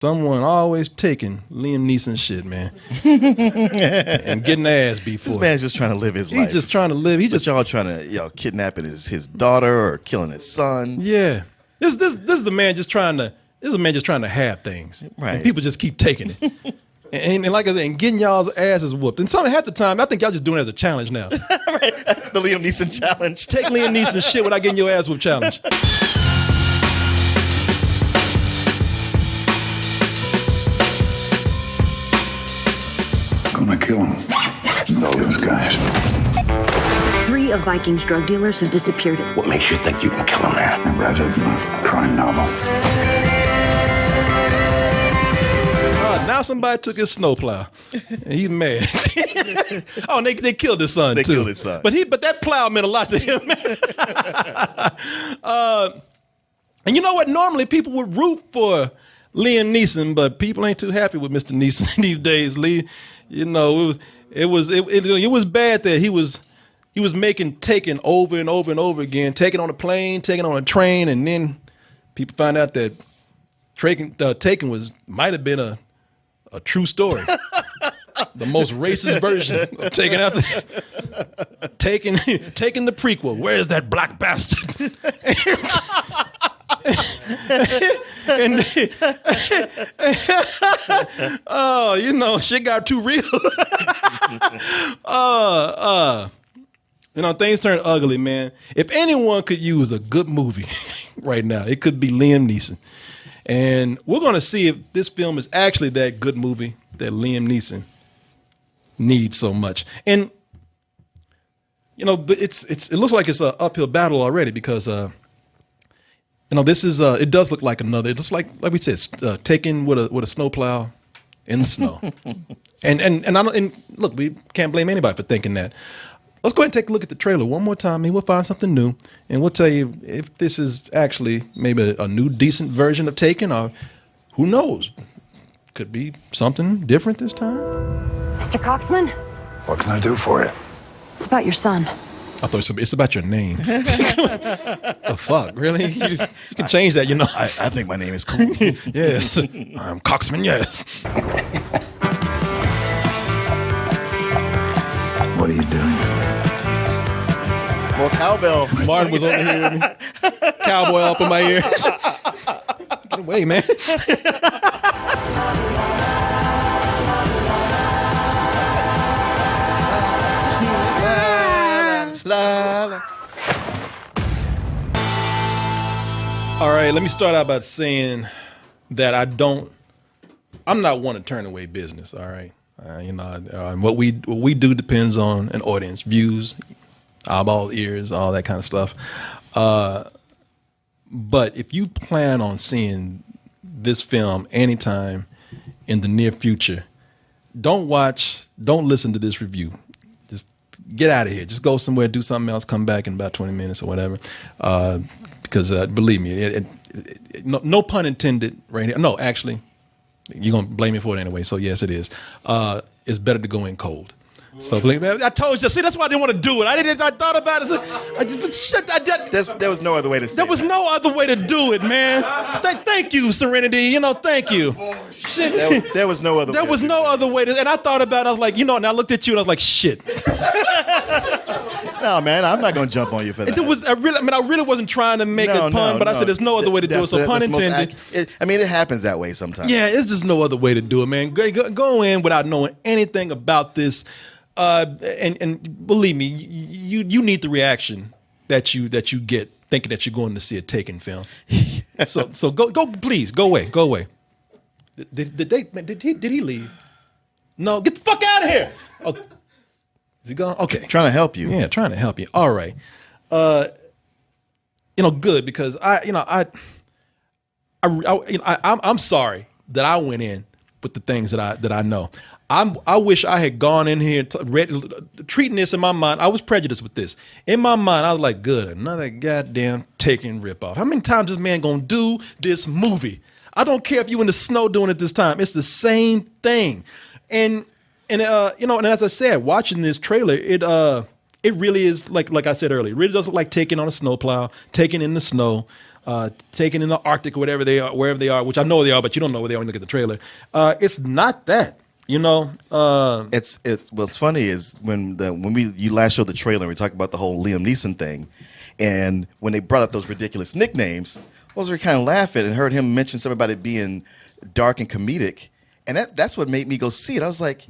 Someone always taking Liam Neeson shit, man, and getting their ass beat for This it. man's just trying to live his life. He's just trying to live. He's But just y'all trying to kidnapping his daughter or killing his son. yeah. This is the man just trying to. This is a man just trying to have things, Right. and people just keep taking it. And like I said, and getting y'all's asses whooped. And some half the time, I think y'all just doing it as a challenge now. Right. The Liam Neeson challenge. Take Liam Neeson shit without getting your ass whooped challenge. Gonna kill him. Those guys. 3 of Viking's drug dealers have disappeared. What makes you think you can kill a man? I read it in a crime novel. Now somebody took his snowplow, and he's mad. Oh, and they killed his son. They too. killed his son. But that plow meant a lot to him. And you know what? Normally people would root for Liam Neeson, but people ain't too happy with Mr. Neeson these days. Lee, you know, it was bad that he was making Taken over and over and over again, Taken on a plane, Taken on a train, and then people find out that Taken might have been a true story. The most racist version of Taken after Taken the prequel. Where's that black bastard? Oh, you know, shit got too real. You know, things turn ugly, man. If anyone could use a good movie right now, it could be Liam Neeson. And we're going to see if this film is actually that good movie that Liam Neeson needs so much. And, you know, it looks like it's an uphill battle already because, you know, this is, it does look like another, it's like we said, Taken with a snowplow in the snow. and look, we can't blame anybody for thinking that. Let's go ahead and take a look at the trailer one more time, and we'll find something new, and we'll tell you if this is actually maybe a new, decent version of Taken, or who knows, could be something different this time. Mr. Coxman, What can I do for you? it's about your son. I thought it's about your name. The fuck, really? You can change that, you know. I think my name is cool. Yes, I'm Coxman, yes. What are you doing? Well, cowbell. Martin was over here with me. Cowboy up in my ear. Get away, man. All right, let me start out by saying that I'm not one to turn away business, all right? You know, what we do depends on an audience, views, eyeballs, ears, all that kind of stuff. But if you plan on seeing this film anytime in the near future, don't listen to this review. Just get out of here. Just go somewhere, do something else, come back in about 20 minutes or whatever. Because believe me, no pun intended right here. No, actually, you're going to blame me for it anyway. So yes, it is. It's better to go in cold. So I told you. See, that's why I didn't want to do it. I thought about it. There was no other way to say There was no other way to do it, man. Thank you, Serenity. You know, thank you. Shit. There was no other way. There was no other way to, and I thought about it. I was like, you know, and I looked at you and I was like, shit. No, man, I'm not going to jump on you for that. I really wasn't trying to make a pun, but I said there's no other way to do it. So pun intended. It happens that way sometimes. Yeah, it's just no other way to do it, man. Go in without knowing anything about this. And believe me, you need the reaction that you get thinking that you're going to see a Taken film. So go please go away. Did he leave? No, get the fuck out of here. Oh, is he gone? Okay, Trying to help you. yeah, trying to help you. All right, you know, good because I'm sorry that I went in with the things that I know. I wish I had gone in here treating this in my mind. I was prejudiced with this. In my mind, I was like, good, another goddamn Taken ripoff. How many times this man gonna do this movie? I don't care if you in the snow doing it this time. It's the same thing. And you know, and as I said, watching this trailer, it really is like I said earlier, it really does look like Taken on a snowplow, Taken in the snow. taken in the Arctic or whatever they are, wherever they are, which I know they are, but you don't know where they are when you look at the trailer. It's not that, you know. It's what's funny is when you last showed the trailer and we talked about the whole Liam Neeson thing, and when they brought up those ridiculous nicknames, I was kind of laughing and heard him mention something about it being dark and comedic, and that's what made me go see it. I was like,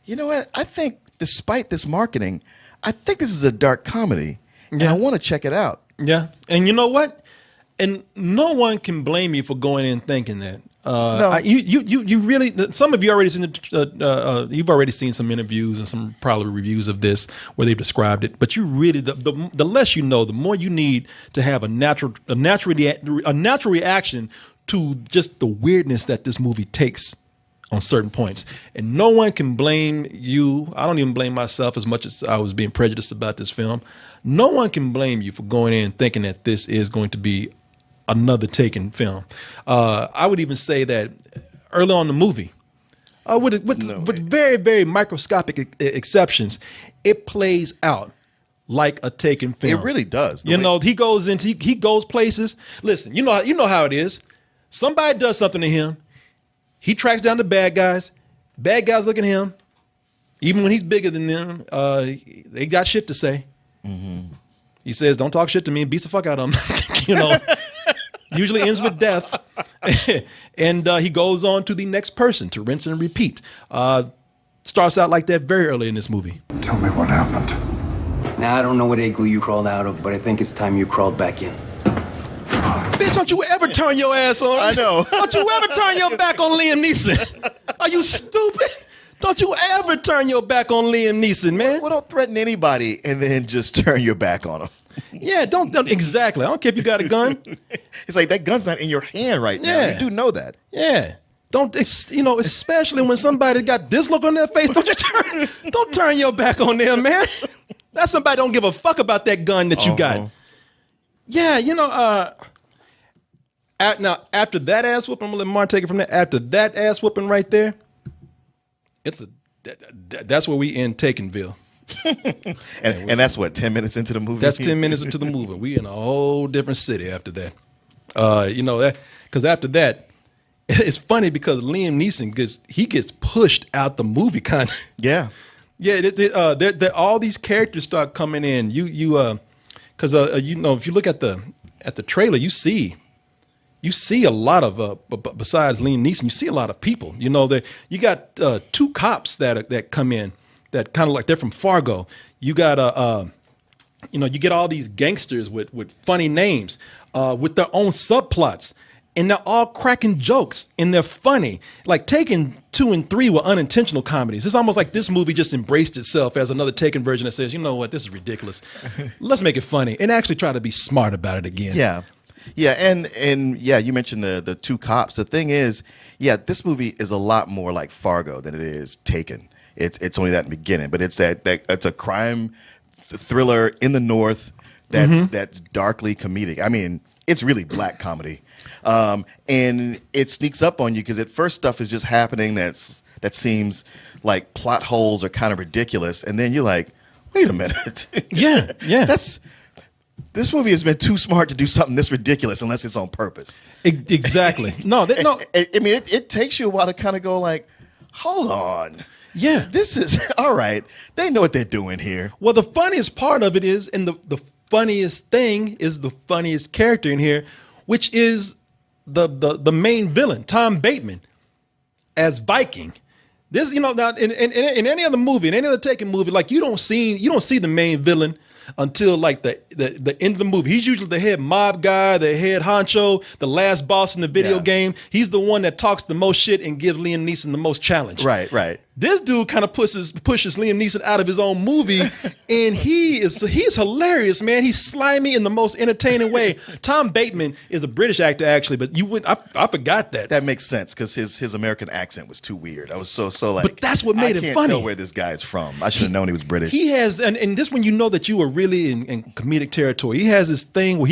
you know what? I think despite this marketing, I think this is a dark comedy, and I want to check it out. Yeah, and you know what? And no one can blame you for going in thinking that. No. You really. Some of you already seen you've already seen some interviews and some probably reviews of this where they've described it. But you really, the less you know, the more you need to have a natural reaction to just the weirdness that this movie takes on certain points. And no one can blame you. I don't even blame myself as much as I was being prejudiced about this film. No one can blame you for going in thinking that this is going to be another Taken film. I would even say that early on in the movie, with very, very microscopic exceptions, it plays out like a Taken film. It really does. He goes places. Listen, you know how it is. Somebody does something to him. He tracks down the bad guys. Bad guys look at him. Even when he's bigger than them, they got shit to say. Mm-hmm. He says, "Don't talk shit to me," and beats the fuck out of them. You know. Usually ends with death. And he goes on to the next person to rinse and repeat. Starts out like that very early in this movie. Tell me what happened. Now, I don't know what igloo you crawled out of, but I think it's time you crawled back in. Bitch, don't you ever turn your ass on. I know. Don't you ever turn your back on Liam Neeson. Are you stupid? Don't you ever turn your back on Liam Neeson, man. Well, don't threaten anybody and then just turn your back on them. Yeah, don't exactly. I don't care if you got a gun. It's like that gun's not in your hand right now. Yeah. You do know that. Yeah. Don't, especially when somebody got this look on their face, don't turn your back on them, man. That's somebody don't give a fuck about that gun that you got. Yeah, now after that ass whooping, I'm gonna let Martin take it from there. After that ass whooping right there, that's where we end Takenville. and that's what, 10 minutes into the movie? That's 10 minutes into the movie. We in a whole different city after that. Because after that, it's funny because Liam Neeson gets pushed out the movie kind of. Yeah. Yeah, all these characters start coming in. Because if you look at the trailer, you see a lot of besides Liam Neeson, you see a lot of people. You got two cops that come in that kind of like they're from Fargo. You got you get all these gangsters with funny names, with their own subplots, and they're all cracking jokes and they're funny. Like Taken 2 and 3 were unintentional comedies. It's almost like this movie just embraced itself as another Taken version that says, you know what, this is ridiculous. Let's make it funny and actually try to be smart about it again. Yeah. Yeah, and you mentioned the two cops. The thing is, this movie is a lot more like Fargo than it is Taken. It's only that in the beginning, but it's it's a crime thriller in the North that's darkly comedic. I mean, it's really black comedy, and it sneaks up on you because at first stuff is just happening that seems like plot holes are kind of ridiculous, and then you're like, wait a minute, yeah, This movie has been too smart to do something this ridiculous unless it's on purpose. Exactly. No. I mean, it takes you a while to kind of go like, hold on. Yeah. This is all right. They know what they're doing here. Well, the funniest part of it is, and the funniest thing is the funniest character in here, which is the main villain, Tom Bateman, as Viking. This, now in any other movie, in any other Taken movie, like you don't see the main villain until like the end of the movie. He's usually the head mob guy, the head honcho, the last boss in the video game. He's the one that talks the most shit and gives Liam Neeson the most challenge. Right. This dude kind of pushes Liam Neeson out of his own movie, and he's hilarious, man. He's slimy in the most entertaining way. Tom Bateman is a British actor, actually, but I forgot that. That makes sense because his American accent was too weird. I was so like. But that's what made it funny. I can't tell where this guy's from. I should have known he was British. He has, and this when you know that you are really in comedic territory. He has this thing where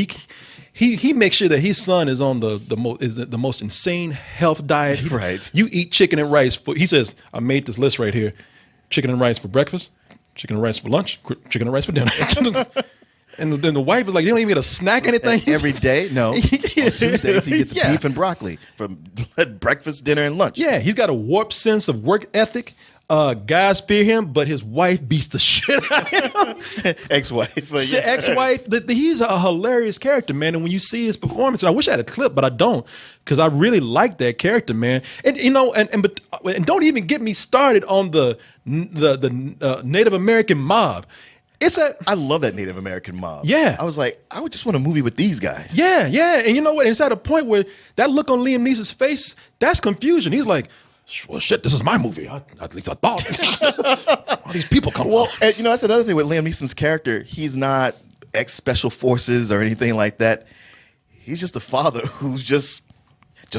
he makes sure that his son is on the most insane health diet. Right. You eat chicken and rice. He says, I made this list right here. Chicken and rice for breakfast, chicken and rice for lunch, chicken and rice for dinner. And then the wife is like, you don't even get a snack or anything? Every day? No. On Tuesdays, he gets Yeah. beef and broccoli for breakfast, dinner, and lunch. Yeah, he's got a warped sense of work ethic. Guys fear him, but his wife beats the shit out of him. Ex-wife. The ex-wife, he's a hilarious character, man. And when you see his performance, and I wish I had a clip, but I don't, because I really like that character, man. And you know, and don't even get me started on the Native American mob. I love that Native American mob. Yeah. I was like, I would just want a movie with these guys. Yeah, and you know what? It's at a point where that look on Liam Neeson's face, that's confusion. He's like, well, shit, this is my movie. At least I thought. All these people come. Well, and, you know, that's another thing with Liam Neeson's character. He's not ex-special forces or anything like that. He's just a father who's just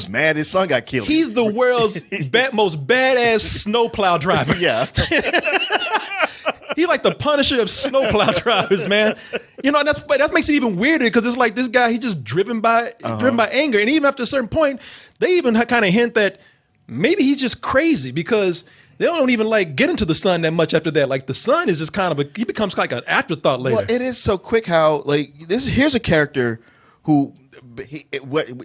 mad his son got killed. He's the world's most badass snowplow driver. Yeah. He's like the Punisher of snowplow drivers, man. You know, and that makes it even weirder because it's like this guy, he's just driven by anger. And even after a certain point, they even kind of hint that maybe he's just crazy because they don't even like get into the son that much after that. Like the son is just kind of he becomes like an afterthought later. Well, it is so quick how like here's a character who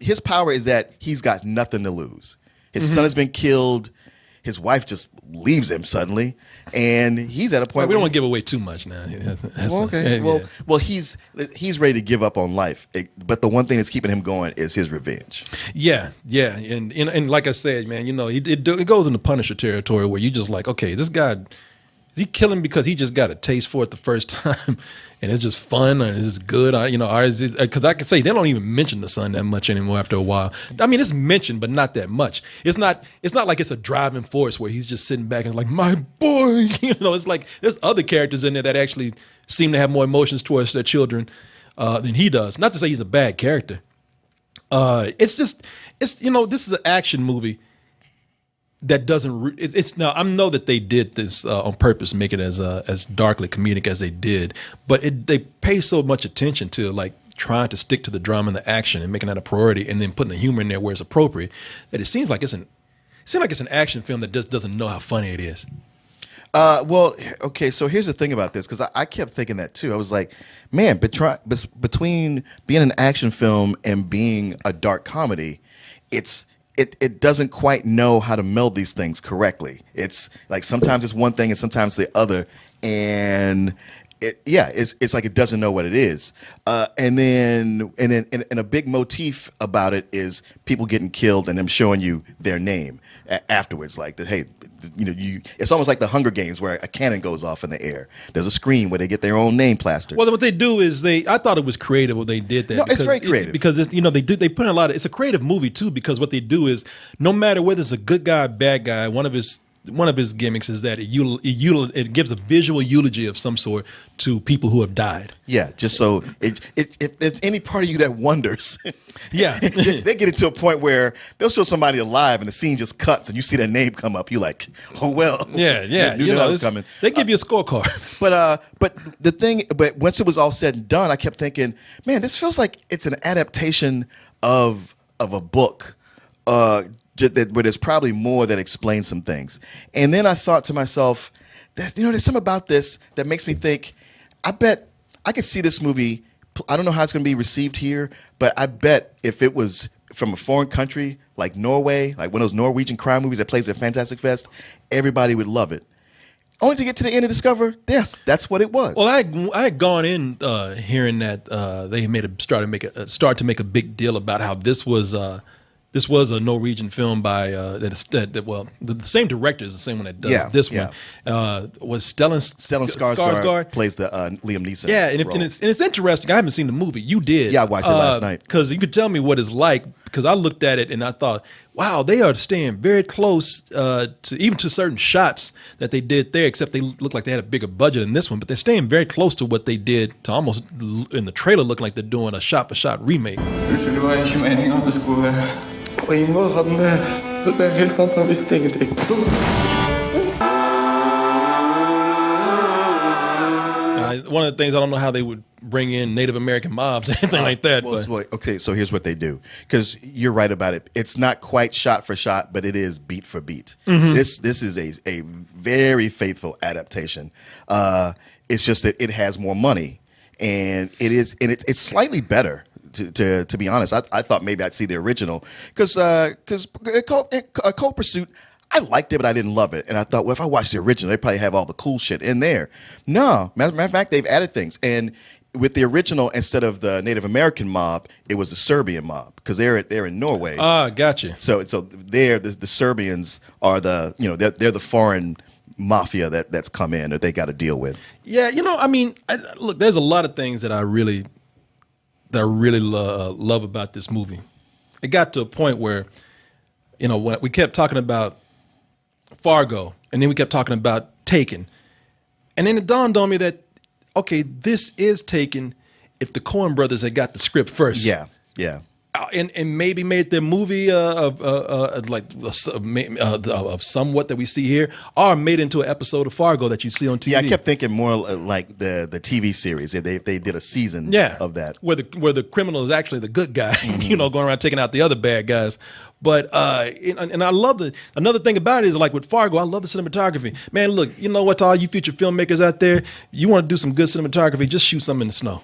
his power is that he's got nothing to lose. His son has been killed. His wife just leaves him suddenly, and he's at a point. We don't want to give away too much now. Well, he's ready to give up on life, but the one thing that's keeping him going is his revenge. Yeah, and like I said, man, you know, it goes into Punisher territory where you just like, okay, this guy, is he killing because he just got a taste for it the first time, and it's just fun and it's just good, you know? Because I can say they don't even mention the son that much anymore after a while. I mean, it's mentioned, but not that much. It's not like it's a driving force where he's just sitting back and like, my boy, you know. It's like there's other characters in there that actually seem to have more emotions towards their children than he does. Not to say he's a bad character. It's you know, this is an action movie that doesn't. It's now I know that they did this on purpose, make it as darkly comedic as they did, but they pay so much attention to like trying to stick to the drama and the action and making that a priority, and then putting the humor in there where it's appropriate. That it seems like it's an action film that just doesn't know how funny it is. Well, okay, so here's the thing about this, because I kept thinking that too. I was like, man, between being an action film and being a dark comedy, it doesn't quite know how to meld these things correctly. It's like sometimes it's one thing and sometimes the other, and it's like it doesn't know what it is. And then a big motif about it is people getting killed and them showing you their name afterwards, like that. Hey, you know, it's almost like the Hunger Games where a cannon goes off in the air. There's a screen where they get their own name plastered. Well, what they do is I thought it was creative when they did that. No, it's very creative because you know they put in a lot of. It's a creative movie too because what they do is no matter whether it's a good guy, bad guy, one of his gimmicks is that it gives a visual eulogy of some sort to people who have died. Yeah, just so if there's any part of you that wonders, yeah, they get it to a point where they'll show somebody alive and the scene just cuts and you see their name come up. You're like, oh well, yeah, knew that was coming. They give you a scorecard. But once it was all said and done, I kept thinking, man, this feels like it's an adaptation of a book. Where there's probably more that explains some things. And then I thought to myself, there's something about this that makes me think, I bet I could see this movie. I don't know how it's going to be received here, but I bet if it was from a foreign country like Norway, like one of those Norwegian crime movies that plays at Fantastic Fest, everybody would love it. Only to get to the end and discover, yes, that's what it was. Well, I had gone in hearing that they start to make a big deal about how this was a Norwegian film by the same director is the same one that does this one. Was Stellan Skarsgård plays the Liam Neeson. Yeah, and it's interesting. I haven't seen the movie. You did. Yeah, I watched it last night. Because you could tell me what it's like. Because I looked at it and I thought, wow, they are staying very close to certain shots that they did there. Except they look like they had a bigger budget in this one, but they're staying very close to what they did to almost in the trailer, looking like they're doing a shot-for-shot remake. Unnskyld, det var ikke meningen at det skulle på Ingvar. Det er helt sant, han visste ingenting. One of the things, I don't know how they would bring in Native American mobs or anything like that. Okay, so here's what they do. Because you're right about it. It's not quite shot for shot, but it is beat for beat. Mm-hmm. This is a very faithful adaptation. It's just that it has more money. and it's slightly better. To be honest, I thought maybe I'd see the original because Cold Pursuit. I liked it, but I didn't love it. And I thought, well, if I watch the original, they probably have all the cool shit in there. No, matter of fact, they've added things. And with the original, instead of the Native American mob, it was the Serbian mob because they're in Norway. Ah, gotcha. So there, the Serbians are they're the foreign mafia that's come in that they got to deal with. Yeah, I mean, look, there's a lot of things that I really love about this movie. It got to a point where, when we kept talking about Fargo, and then we kept talking about Taken, and then it dawned on me that, okay, this is Taken if the Coen brothers had got the script first. Yeah. And maybe made their movie of somewhat that we see here, or made into an episode of Fargo that you see on TV. Yeah, I kept thinking more like the TV series. They did a season of that where the criminal is actually the good guy, going around taking out the other bad guys. But and I love another thing about it is like with Fargo, I love the cinematography. Man, look, you know what, to all you future filmmakers out there, you want to do some good cinematography, just shoot something in the snow.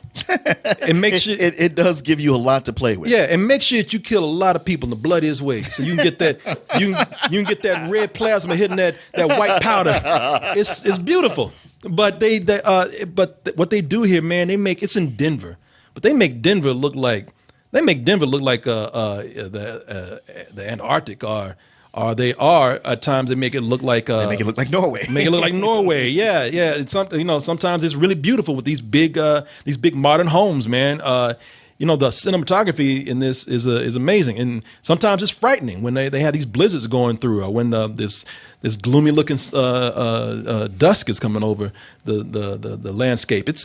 And make sure it does give you a lot to play with. Yeah, and make sure that you kill a lot of people in the bloodiest way, so you can get that you can get that red plasma hitting that white powder. It's beautiful. But but what they do here, man, it's in Denver, but they make Denver look like the Antarctic, or they are at times they make it look like they make it look like Norway. Make it look like Norway. Yeah. It's something, sometimes it's really beautiful with these big modern homes, man. The cinematography in this is amazing, and sometimes it's frightening when they have these blizzards going through, or when this gloomy looking dusk is coming over the landscape. It's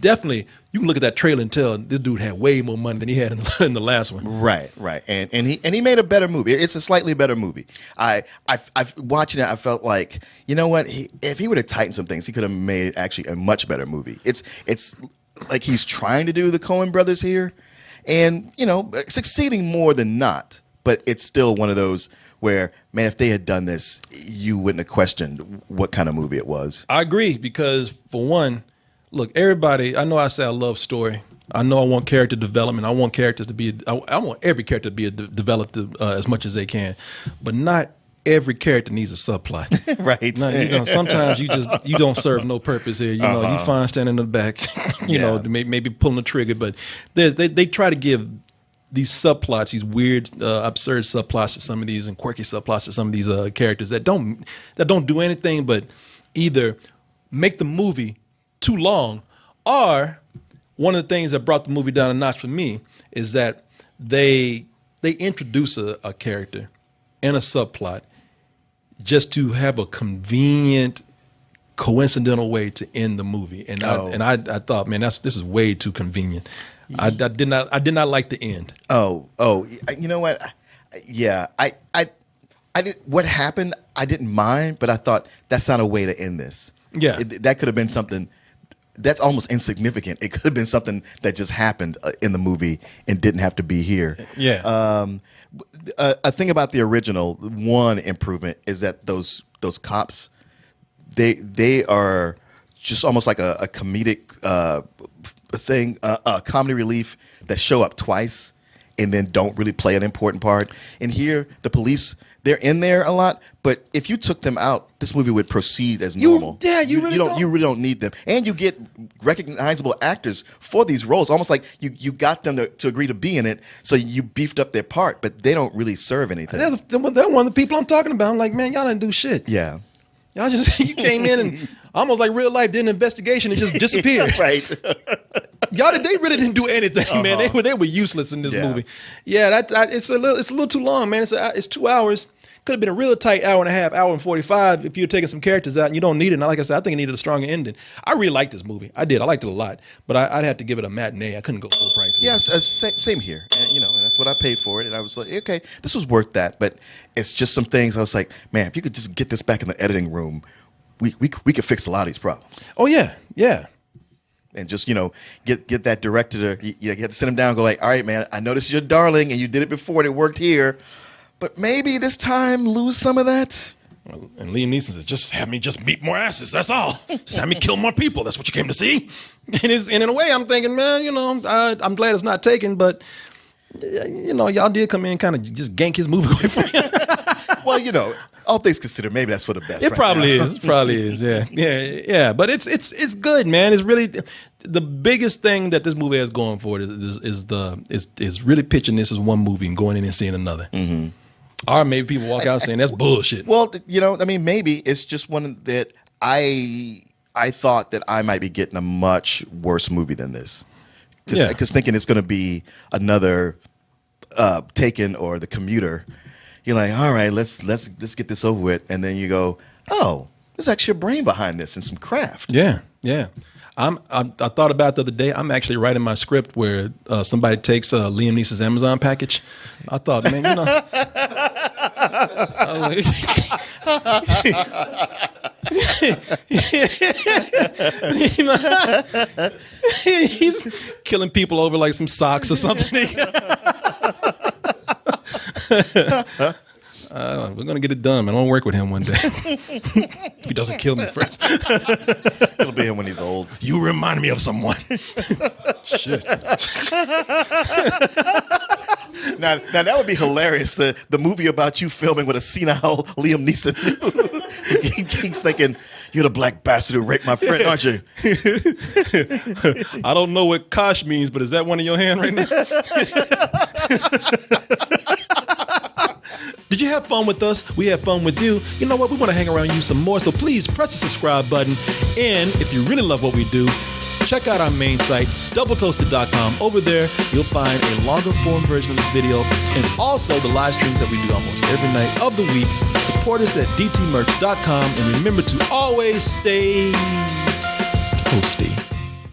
definitely, you can look at that trailer and tell this dude had way more money than he had in the last one. Right, and he made a better movie. It's a slightly better movie. I watching it, I felt like, you know what, if he would have tightened some things, he could have made actually a much better movie. It's like he's trying to do the Coen brothers here, and succeeding more than not. But it's still one of those where, man, if they had done this, you wouldn't have questioned what kind of movie it was. I agree, because for one, look, everybody, I know I say I love story. I know I want character development. I want characters to be. I want every character to be developed as much as they can, but not every character needs a subplot. Right. No, sometimes you don't serve no purpose here. You find standing in the back, maybe pulling the trigger, but they try to give these subplots, these weird, absurd subplots to some of these, and quirky subplots to some of these characters that don't do anything but either make the movie too long, or one of the things that brought the movie down a notch for me is that they introduce a character and a subplot just to have a convenient, coincidental way to end the movie, and I thought, man, this is way too convenient. I did not like the end. Oh, you know what? Yeah, I did. What happened? I didn't mind, but I thought that's not a way to end this. Yeah, that could have been something that's almost insignificant. It could have been something that just happened in the movie and didn't have to be here. Yeah. A thing about the original, one improvement is that those cops, they are just almost like a comedic thing, a comedy relief that show up twice and then don't really play an important part. And here, the police, they're in there a lot, but if you took them out, this movie would proceed as normal. You really don't need them, and you get recognizable actors for these roles. Almost like you got them to agree to be in it, so you beefed up their part, but they don't really serve anything. They're one of the people I'm talking about. I'm like, man, y'all didn't do shit. Yeah, y'all just you came in and almost like real life did an investigation and just disappeared. Right. Y'all, they really didn't do anything, man. They were useless in this movie. Yeah, it's a little too long, man. It's 2 hours. Could have been a real tight hour and a half, hour and 45 if you're taking some characters out and you don't need it. And like I said, I think it needed a stronger ending. I really liked this movie. I did. I liked it a lot. But I'd have to give it a matinee. I couldn't go full price. Yes, same here. And, and that's what I paid for it. And I was like, okay, this was worth that. But it's just some things I was like, man, if you could just get this back in the editing room, we could fix a lot of these problems. Oh, yeah. Yeah. And just, get that director to, you have to sit him down and go like, all right, man, I know this is your darling and you did it before and it worked here. But maybe this time lose some of that. And Liam Neeson says, just have me just beat more asses. That's all. Just have me kill more people. That's what you came to see. And in a way, I'm thinking, man, I'm glad it's not taken, but y'all did come in and kind of just gank his movie away from him. Well, all things considered, maybe that's for the best. It probably is. It probably is. Yeah. But it's good, man. It's really the biggest thing that this movie has going for it is really pitching this as one movie and going in and seeing another. Mm-hmm. Or maybe people walk out saying that's bullshit. Well, maybe it's just one that I thought that I might be getting a much worse movie than this. Because thinking it's going to be another Taken or The Commuter, you're like, all right, let's get this over with, and then you go, oh, there's actually a brain behind this and some craft. Yeah. I thought about it the other day. I'm actually writing my script where somebody takes Liam Neeson's Amazon package. I thought, man, he's killing people over like some socks or something. We're gonna get it done, man. I want to work with him one day. If he doesn't kill me first. It'll be him when he's old. You remind me of someone. Shit. Now that would be hilarious. The movie about you filming with a senile Liam Neeson. He's thinking, you're the black bastard who raped my friend, aren't you? I don't know what Kosh means, but is that one in your hand right now? Did you have fun with us? We had fun with you. You know what? We want to hang around you some more, so please press the subscribe button. And if you really love what we do, check out our main site, doubletoasted.com. Over there, you'll find a longer form version of this video and also the live streams that we do almost every night of the week. Support us at dtmerch.com and remember to always stay toasty.